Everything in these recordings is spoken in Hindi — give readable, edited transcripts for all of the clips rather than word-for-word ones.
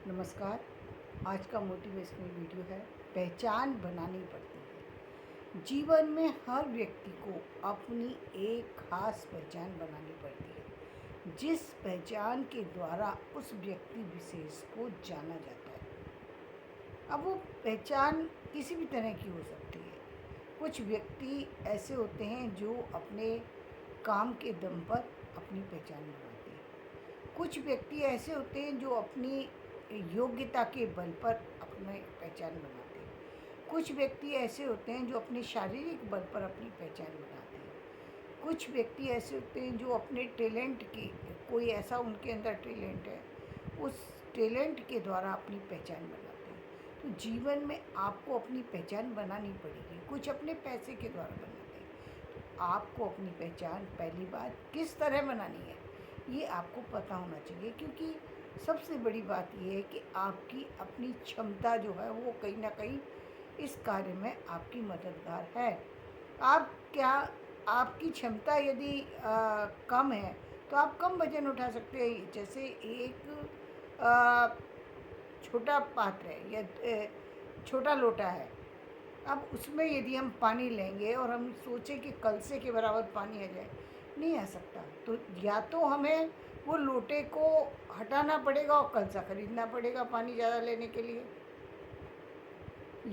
नमस्कार। आज का मोटिवेशनल वीडियो है, पहचान बनानी पड़ती है। जीवन में हर व्यक्ति को अपनी एक खास पहचान बनानी पड़ती है, जिस पहचान के द्वारा उस व्यक्ति विशेष को जाना जाता है। अब वो पहचान किसी भी तरह की हो सकती है। कुछ व्यक्ति ऐसे होते हैं जो अपने काम के दम पर अपनी पहचान बनाते हैं। कुछ व्यक्ति ऐसे होते हैं जो अपनी योग्यता के बल पर अपनी पहचान बनाते हैं। कुछ व्यक्ति ऐसे होते हैं जो अपने शारीरिक बल पर अपनी पहचान बनाते हैं। कुछ व्यक्ति ऐसे होते हैं जो अपने टैलेंट की, कोई ऐसा उनके अंदर टैलेंट है, उस टैलेंट के द्वारा अपनी पहचान बनाते हैं। तो जीवन में आपको अपनी पहचान बनानी पड़ेगी। कुछ अपने पैसे के द्वारा बनाते हैं। तो आपको अपनी पहचान पहली बात किस तरह बनानी है, ये आपको पता होना चाहिए, क्योंकि सबसे बड़ी बात ये है कि आपकी अपनी क्षमता जो है वो कहीं ना कहीं इस कार्य में आपकी मददगार है। आप क्या आपकी क्षमता यदि कम है तो आप कम वजन उठा सकते हैं। जैसे एक आ, छोटा पात्र है या छोटा लोटा है। अब उसमें यदि हम पानी लेंगे और हम सोचें कि कलसे के बराबर पानी आ जाए, नहीं आ सकता। तो या तो हमें वो लोटे को हटाना पड़ेगा और कलसा खरीदना पड़ेगा पानी ज़्यादा लेने के लिए,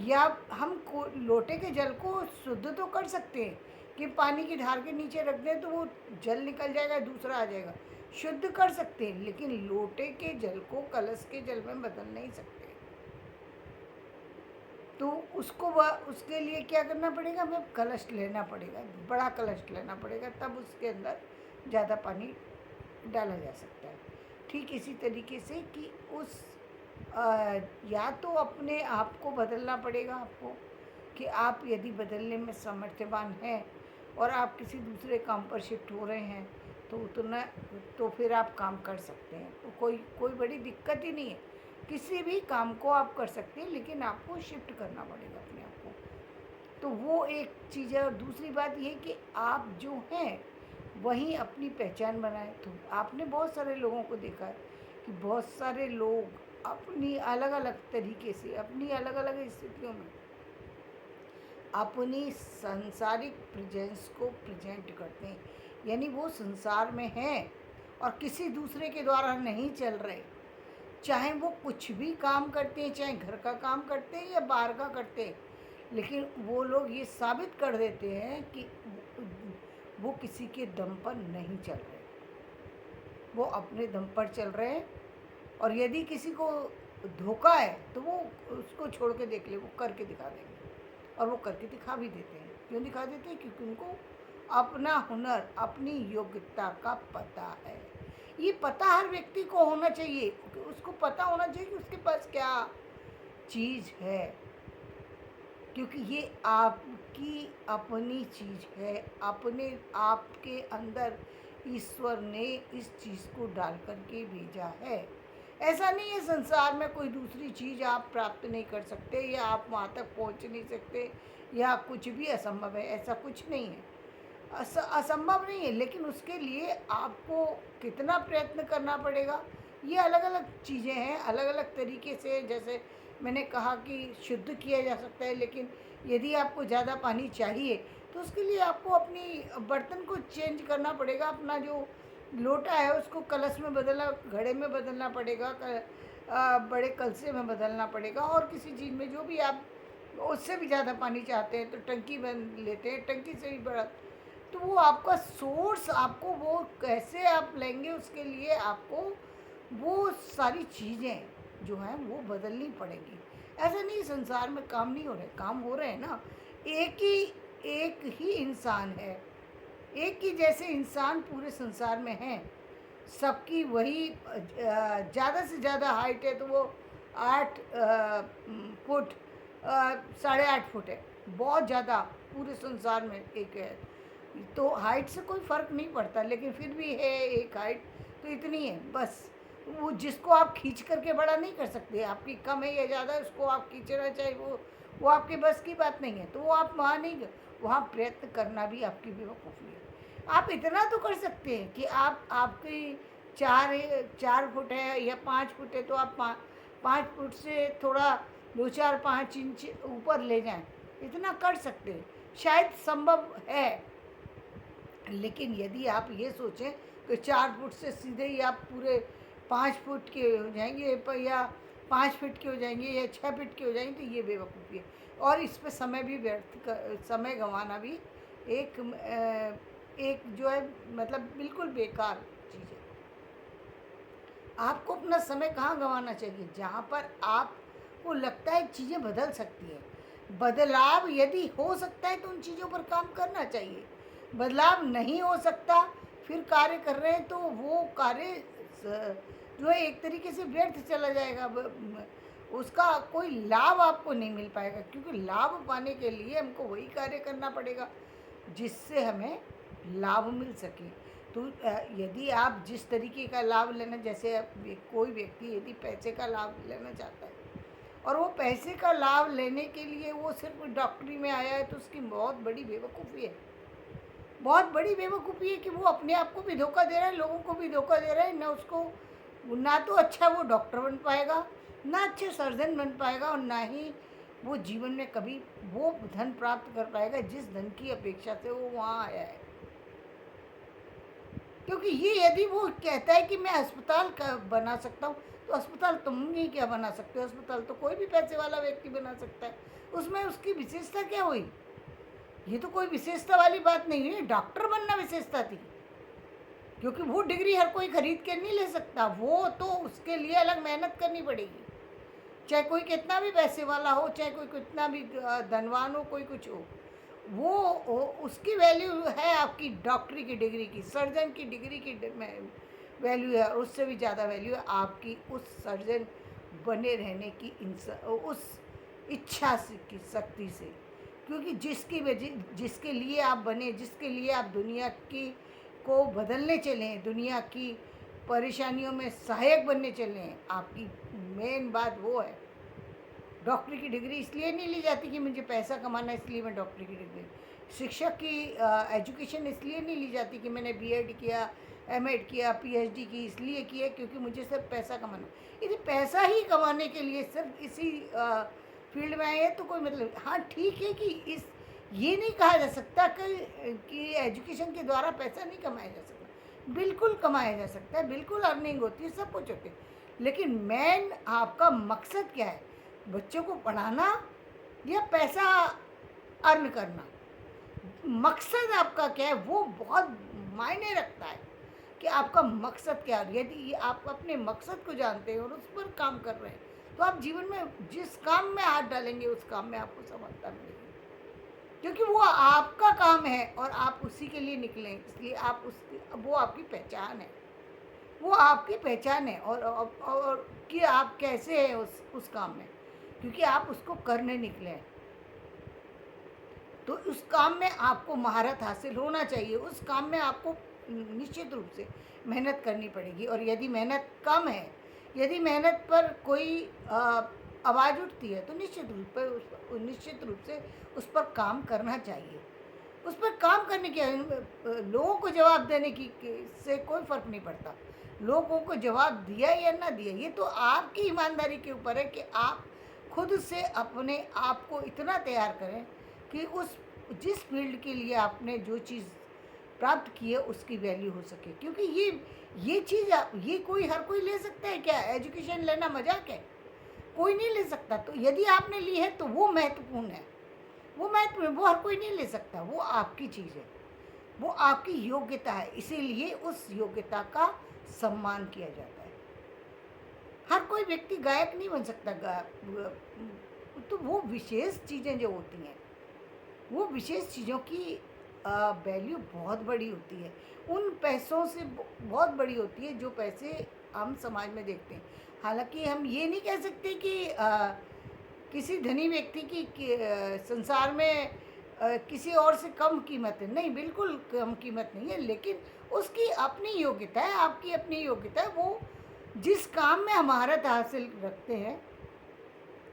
या हम लोटे के जल को शुद्ध तो कर सकते हैं कि पानी की धार के नीचे रख दें तो वो जल निकल जाएगा, दूसरा आ जाएगा, शुद्ध कर सकते हैं। लेकिन लोटे के जल को कलश के जल में बदल नहीं सकते। तो उसके लिए क्या करना पड़ेगा, हमें कलश लेना पड़ेगा, बड़ा कलश लेना पड़ेगा, तब उसके अंदर ज़्यादा पानी डाला जा सकता है। ठीक इसी तरीके से कि या तो अपने आप को बदलना पड़ेगा आपको, कि आप यदि बदलने में समर्थवान हैं और आप किसी दूसरे काम पर शिफ्ट हो रहे हैं तो उतना तो फिर आप काम कर सकते हैं। तो कोई कोई बड़ी दिक्कत ही नहीं है, किसी भी काम को आप कर सकते हैं, लेकिन आपको शिफ्ट करना पड़ेगा अपने आप को। तो वो एक चीज़ है। और दूसरी बात ये कि आप जो हैं वहीं अपनी पहचान बनाएं। तो आपने बहुत सारे लोगों को देखा है कि बहुत सारे लोग अपनी अलग अलग तरीके से, अपनी अलग अलग स्थितियों में अपनी सांसारिक प्रेजेंस को प्रेजेंट करते हैं। यानी वो संसार में हैं और किसी दूसरे के द्वारा नहीं चल रहे। चाहे वो कुछ भी काम करते हैं, चाहे घर का काम करते हैं या बाहर का करते हैं, लेकिन वो लोग ये साबित कर देते हैं कि वो किसी के दम पर नहीं चल रहे, वो अपने दम पर चल रहे हैं। और यदि किसी को धोखा है तो वो उसको छोड़ के देख ले, वो करके दिखा देंगे। और वो करके दिखा भी देते हैं। क्यों दिखा देते हैं? क्योंकि उनको अपना हुनर, अपनी योग्यता का पता है। ये पता हर व्यक्ति को होना चाहिए। उसको पता होना चाहिए कि उसके पास क्या चीज़ है, क्योंकि ये आपकी अपनी चीज़ है। अपने आपके अंदर ईश्वर ने इस चीज़ को डाल करके भेजा है। ऐसा नहीं है संसार में कोई दूसरी चीज़ आप प्राप्त नहीं कर सकते, या आप वहाँ तक पहुँच नहीं सकते, या कुछ भी असंभव है। ऐसा कुछ नहीं है, असंभव नहीं है। लेकिन उसके लिए आपको कितना प्रयत्न करना पड़ेगा, ये अलग अलग चीज़ें हैं, अलग अलग तरीके से। जैसे मैंने कहा कि शुद्ध किया जा सकता है, लेकिन यदि आपको ज़्यादा पानी चाहिए तो उसके लिए आपको अपनी बर्तन को चेंज करना पड़ेगा। अपना जो लोटा है उसको कलश में बदलना, घड़े में बदलना पड़ेगा, बड़े कलसे में बदलना पड़ेगा। और किसी चीज़ में जो भी आप उससे भी ज़्यादा पानी चाहते हैं तो टंकी बन लेते हैं, टंकी से भी बड़ा। तो वो आपका सोर्स, आपको वो कैसे आप लेंगे, उसके लिए आपको वो सारी चीज़ें जो हैं वो बदलनी पड़ेगी। ऐसा नहीं संसार में काम नहीं हो रहे, काम हो रहे हैं ना। एक ही इंसान है, एक ही जैसे इंसान पूरे संसार में हैं। सबकी वही ज़्यादा से ज़्यादा हाइट है तो वो 8 फुट, 8.5 फुट है, बहुत ज़्यादा पूरे संसार में एक है। तो हाइट से कोई फ़र्क नहीं पड़ता, लेकिन फिर भी है एक हाइट, तो इतनी है बस। वो जिसको आप खींच करके बड़ा नहीं कर सकते, आपकी कम है या ज़्यादा, उसको आप खींचना चाहे वो आपके बस की बात नहीं है। तो वो आप वहाँ नहीं, वहाँ प्रयत्न करना भी आपकी बेवकूफ़ी है। आप इतना तो कर सकते हैं कि आपकी 4 4 फुट है या 5 फुट है तो आप 5 फुट से थोड़ा 2 4 5 इंच ऊपर ले जाएं, इतना कर सकते हैं, शायद संभव है। लेकिन यदि आप ये सोचें कि 4 फुट से सीधे ही आप पूरे 5 फुट के हो जाएंगे या 5 फीट के हो जाएंगे या 6 फीट के हो जाएंगे, तो ये बेवकूफ़ी है। और इस पर समय भी समय गंवाना भी एक जो है मतलब बिल्कुल बेकार चीज़ है। आपको अपना समय कहाँ गंवाना चाहिए? जहाँ पर आपको लगता है चीज़ें बदल सकती हैं। बदलाव यदि हो सकता है तो उन चीज़ों पर काम करना चाहिए। बदलाव नहीं हो सकता, फिर कार्य कर रहे हैं तो वो कार्य जो है एक तरीके से व्यर्थ चला जाएगा। उसका कोई लाभ आपको नहीं मिल पाएगा, क्योंकि लाभ पाने के लिए हमको वही कार्य करना पड़ेगा जिससे हमें लाभ मिल सके। तो यदि आप जिस तरीके का लाभ लेना, जैसे कोई व्यक्ति यदि पैसे का लाभ लेना चाहता है और वो पैसे का लाभ लेने के लिए वो सिर्फ डॉक्टरी में आया है, तो उसकी बहुत बड़ी बेवकूफ़ी है। बहुत बड़ी बेवकूफ़ी है कि वो अपने आप को भी धोखा दे रहा है, लोगों को भी धोखा दे रहा है। ना उसको, ना तो अच्छा वो डॉक्टर बन पाएगा, ना अच्छे सर्जन बन पाएगा, और ना ही वो जीवन में कभी वो धन प्राप्त कर पाएगा जिस धन की अपेक्षा से वो वहाँ आया है। क्योंकि ये यदि वो कहता है कि मैं अस्पताल का बना सकता हूँ, तो अस्पताल तुम ही क्या बना सकते हो? अस्पताल तो कोई भी पैसे वाला व्यक्ति बना सकता है। उसमें उसकी विशेषता क्या हुई? ये तो कोई विशेषता वाली बात नहीं है। डॉक्टर बनना विशेषता थी, क्योंकि वो डिग्री हर कोई खरीद के नहीं ले सकता। वो तो उसके लिए अलग मेहनत करनी पड़ेगी, चाहे कोई कितना भी पैसे वाला हो, चाहे कोई कितना भी धनवान हो, कोई कुछ हो। वो उसकी वैल्यू है आपकी डॉक्टरी की डिग्री की, सर्जन की डिग्री की वैल्यू है, और उससे भी ज़्यादा वैल्यू है आपकी उस सर्जन बने रहने की उस इच्छा की शक्ति से। क्योंकि जिसके लिए आप बने, जिसके लिए आप दुनिया की को बदलने चले हैं, दुनिया की परेशानियों में सहायक बनने चले हैं, आपकी मेन बात वो है। डॉक्टरी की डिग्री इसलिए नहीं ली जाती कि मुझे पैसा कमाना है इसलिए मैं डॉक्टरी की डिग्री, शिक्षक की एजुकेशन इसलिए नहीं ली जाती कि मैंने बीएड किया, एमएड किया, पीएचडी की, इसलिए किया क्योंकि मुझे सिर्फ पैसा कमाना। यदि पैसा ही कमाने के लिए सिर्फ इसी फील्ड में आए हैं तो कोई मतलब, हाँ ठीक है कि ये नहीं कहा जा सकता कि एजुकेशन के द्वारा पैसा नहीं कमाया जा सकता। बिल्कुल कमाया जा सकता है, बिल्कुल अर्निंग होती है, सब कुछ होती है। लेकिन मेन आपका मकसद क्या है? बच्चों को पढ़ाना या पैसा अर्न करना? मकसद आपका क्या है, वो बहुत मायने रखता है कि आपका मकसद क्या है। यदि आप अपने मकसद को जानते हैं और उस पर काम कर रहे हैं, तो आप जीवन में जिस काम में हाथ डालेंगे उस काम में आपको सफलता मिलेगी, क्योंकि वो आपका काम है और आप उसी के लिए निकले, इसलिए वो आपकी पहचान है। वो आपकी पहचान है और कि आप कैसे हैं उस काम में, क्योंकि आप उसको करने निकले हैं। तो उस काम में आपको महारत हासिल होना चाहिए, उस काम में आपको निश्चित रूप से मेहनत करनी पड़ेगी। और यदि मेहनत कम है, यदि मेहनत पर कोई आवाज़ उठती है, तो निश्चित रूप से उस पर काम करना चाहिए। उस पर काम करने की लोगों को जवाब देने की से कोई फ़र्क नहीं पड़ता। लोगों को जवाब दिया या ना दिया, ये तो आपकी ईमानदारी के ऊपर है कि आप खुद से अपने आप को इतना तैयार करें कि जिस फील्ड के लिए आपने जो चीज़ प्राप्त की है उसकी वैल्यू हो सके। क्योंकि ये चीज़ ये हर कोई ले सकता है क्या? एजुकेशन लेना मजाक है? कोई नहीं ले सकता। तो यदि आपने ली है तो वो महत्वपूर्ण है, वो हर कोई नहीं ले सकता। वो आपकी चीज़ है, वो आपकी योग्यता है, इसीलिए उस योग्यता का सम्मान किया जाता है। हर कोई व्यक्ति गायक नहीं बन सकता। तो वो विशेष चीज़ें जो होती हैं, वो विशेष चीज़ों की वैल्यू बहुत बड़ी होती है, उन पैसों से बहुत बड़ी होती है जो पैसे हम समाज में देखते हैं। हालांकि हम ये नहीं कह सकते कि किसी धनी व्यक्ति की संसार में किसी और से कम कीमत है, नहीं, बिल्कुल कम कीमत नहीं है। लेकिन उसकी अपनी योग्यता है, आपकी अपनी योग्यता है। वो जिस काम में महारत हासिल रखते हैं,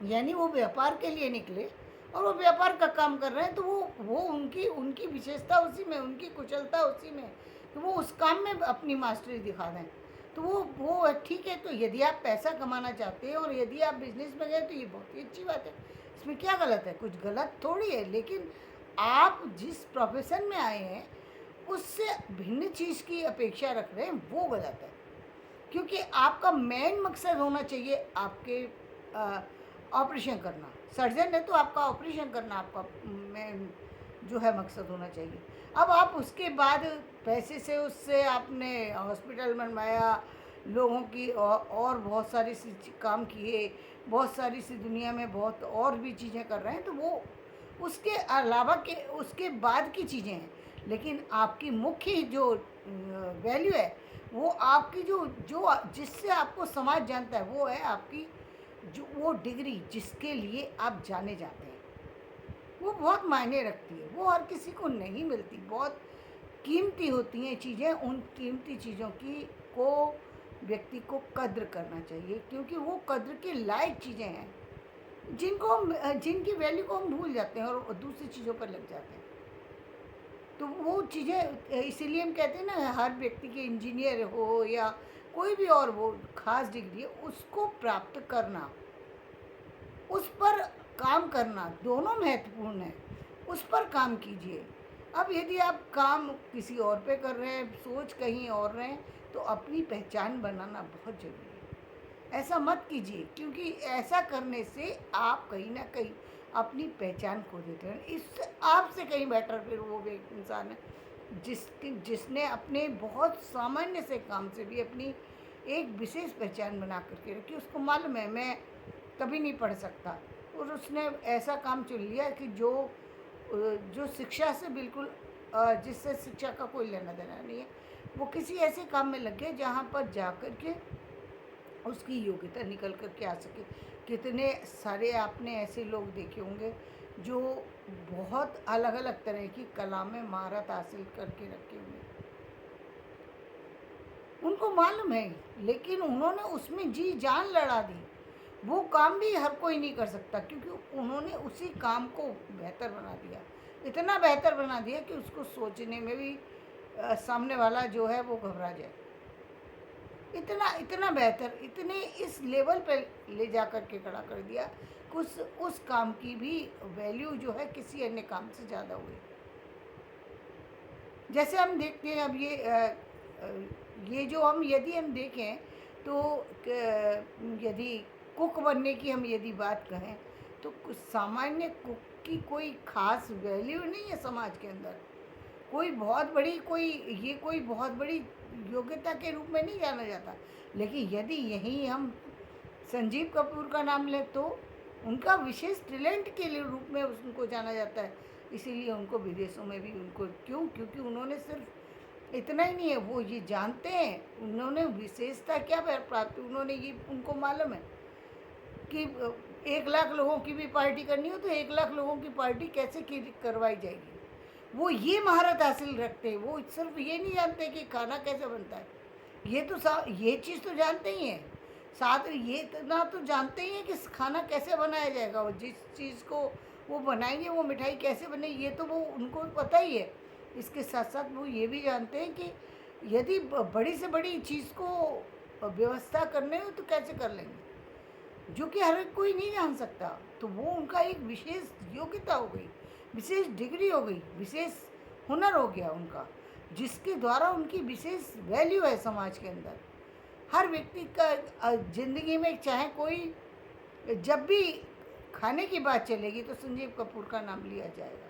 यानी वो व्यापार के लिए निकले और वो व्यापार का काम कर रहे हैं, तो वो उनकी विशेषता उसी में, उनकी कुशलता उसी में, तो वो उस काम में अपनी मास्टरी दिखा दें। तो वो ठीक है। तो यदि आप पैसा कमाना चाहते हैं और यदि आप बिजनेस में गए तो ये बहुत ही अच्छी बात है, इसमें क्या गलत है? कुछ गलत थोड़ी है। लेकिन आप जिस प्रोफेशन में आए हैं उससे भिन्न चीज़ की अपेक्षा रख रहे हैं, वो गलत है। क्योंकि आपका मेन मकसद होना चाहिए आपके ऑपरेशन करना। सर्जन है तो आपका ऑपरेशन करना आपका मेन जो है मकसद होना चाहिए। अब आप उसके बाद पैसे से उससे आपने हॉस्पिटल बनवाया, लोगों की और बहुत सारी सी काम किए, बहुत सारी सी दुनिया में बहुत और भी चीज़ें कर रहे हैं, तो वो उसके अलावा के उसके बाद की चीज़ें हैं। लेकिन आपकी मुख्य जो वैल्यू है, वो आपकी जो जो जिससे आपको समाज जानता है, वो है आपकी जो वो डिग्री जिसके लिए आप जाने जाते हैं। वो बहुत मायने रखती है, वो हर किसी को नहीं मिलती, बहुत कीमती होती हैं चीज़ें। उन कीमती चीज़ों की को व्यक्ति को कद्र करना चाहिए, क्योंकि वो कद्र के लायक चीज़ें हैं जिनकी वैल्यू को हम भूल जाते हैं और दूसरी चीज़ों पर लग जाते हैं। तो वो चीज़ें इसीलिए हम कहते हैं ना, हर व्यक्ति के इंजीनियर हो या कोई भी और वो खास डिग्री है, उसको प्राप्त करना, उस पर काम करना, दोनों महत्वपूर्ण है। उस पर काम कीजिए। अब यदि आप काम किसी और पे कर रहे हैं, सोच कहीं और रहे हैं, तो अपनी पहचान बनाना बहुत ज़रूरी है। ऐसा मत कीजिए, क्योंकि ऐसा करने से आप कहीं ना कहीं अपनी पहचान खो देते हैं। इससे आपसे कहीं बेटर फिर वो इंसान है जिसने अपने बहुत सामान्य से काम से भी अपनी एक विशेष पहचान बना करके रखी। उसको मालूम है मैं कभी नहीं पढ़ सकता, और उसने ऐसा काम चुन लिया कि जो शिक्षा से बिल्कुल जिससे शिक्षा का कोई लेना देना नहीं है, वो किसी ऐसे काम में लग गया जहाँ पर जा कर के उसकी योग्यता निकल कर के आ सके। कितने सारे आपने ऐसे लोग देखे होंगे जो बहुत अलग अलग तरह की कला में महारत हासिल करके रखे होंगे, उनको मालूम है, लेकिन उन्होंने उसमें जी जान लड़ा दी। वो काम भी हर कोई नहीं कर सकता, क्योंकि उन्होंने उसी काम को बेहतर बना दिया, इतना बेहतर बना दिया कि उसको सोचने में भी सामने वाला जो है वो घबरा जाए। इतना इतना बेहतर, इतने इस लेवल पे ले जा कर के खड़ा कर दिया कि उस काम की भी वैल्यू जो है किसी अन्य काम से ज़्यादा हुई। जैसे हम देखते हैं अब ये जो यदि हम देखें तो यदि कुक बनने की हम यदि बात करें, तो सामान्य कुक की कोई खास वैल्यू नहीं है समाज के अंदर। कोई बहुत बड़ी योग्यता के रूप में नहीं जाना जाता। लेकिन यदि यहीं हम संजीव कपूर का नाम लें, तो उनका विशेष टैलेंट के लिए रूप में उनको जाना जाता है। इसीलिए उनको विदेशों में भी उनको क्योंकि उन्होंने सिर्फ इतना ही नहीं है, वो ये जानते हैं उन्होंने विशेषता क्या प्राप्त, उन्होंने ये उनको मालूम है कि 1 लाख लोगों की भी पार्टी करनी हो तो 1 लाख लोगों की पार्टी कैसे करवाई जाएगी। वो ये महारत हासिल रखते हैं। वो सिर्फ ये नहीं जानते कि खाना कैसे बनता है, ये चीज़ तो जानते ही हैं, साथ ये इतना तो जानते ही हैं कि खाना कैसे बनाया जाएगा, और जिस चीज़ को वो बनाएंगे वो मिठाई कैसे बनेगी, ये तो वो उनको पता ही है। इसके साथ साथ वो ये भी जानते हैं कि यदि बड़ी से बड़ी चीज़ को व्यवस्था करने हो तो कैसे कर लेंगे, जो कि हर कोई नहीं जान सकता। तो वो उनका एक विशेष योग्यता हो गई, विशेष डिग्री हो गई, विशेष हुनर हो गया उनका, जिसके द्वारा उनकी विशेष वैल्यू है समाज के अंदर। हर व्यक्ति का ज़िंदगी में चाहे कोई, जब भी खाने की बात चलेगी तो संजीव कपूर का नाम लिया जाएगा,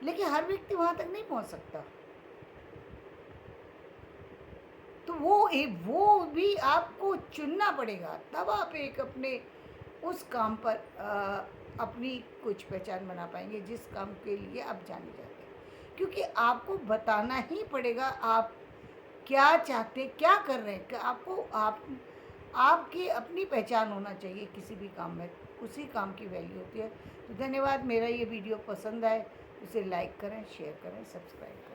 लेकिन हर व्यक्ति वहाँ तक नहीं पहुँच सकता। तो वो भी आपको चुनना पड़ेगा, तब आप एक अपने उस काम पर अपनी कुछ पहचान बना पाएंगे जिस काम के लिए आप जाने जाते हैं। क्योंकि आपको बताना ही पड़ेगा आप क्या चाहते हैं, क्या कर रहे हैं। आपकी अपनी पहचान होना चाहिए किसी भी काम में, उसी काम की वैल्यू होती है। तो धन्यवाद। मेरा ये वीडियो पसंद आए तो इसे लाइक करें, शेयर करें, सब्सक्राइब करें।